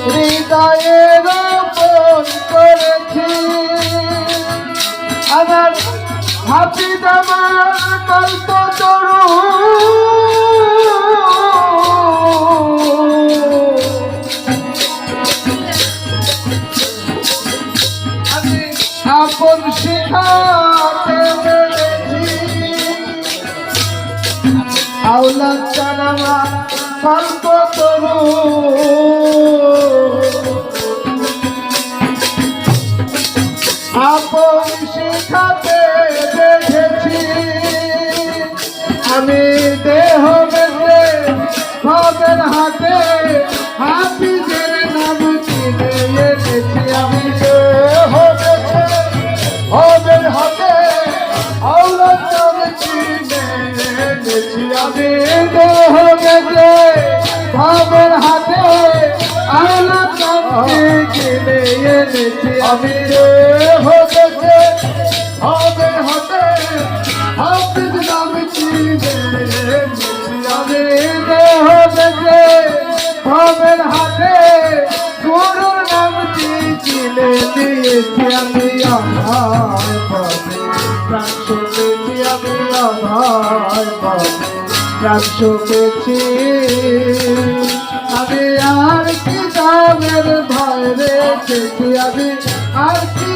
হৃদয়ে রোপণ করেছি আমার হাফিজ আমার কল্প তরু আমি আপন শিখাতে পেরেছি আওলাদ চালামা কল্প তরু আপন শিখাতে দেখেছি আমি দেহ বেঁধে ভবের হাতে হাফিজের নাম চিনে এনেছি আমি দেহ বেঁধে ভবের হাতে আওলাদ নাম চিনে এনেছি আমি দেহ বেঁধে ভবের হাতে আওলাদ নাম চিনে এনেছি আমি দেহ বেঁধে ভবের হাতে হাফিজ নাম চিনে এনেছি আমি দেহ বেঁধে ভবের হাতে গুরুর নাম চিনে নিয়েছি আমি আমার পথে প্রাণ শুনেছি আমি আমার পথে প্রাণ শুনেছি আমি আর কি দামের ভয় রেখেছি আমি আর কি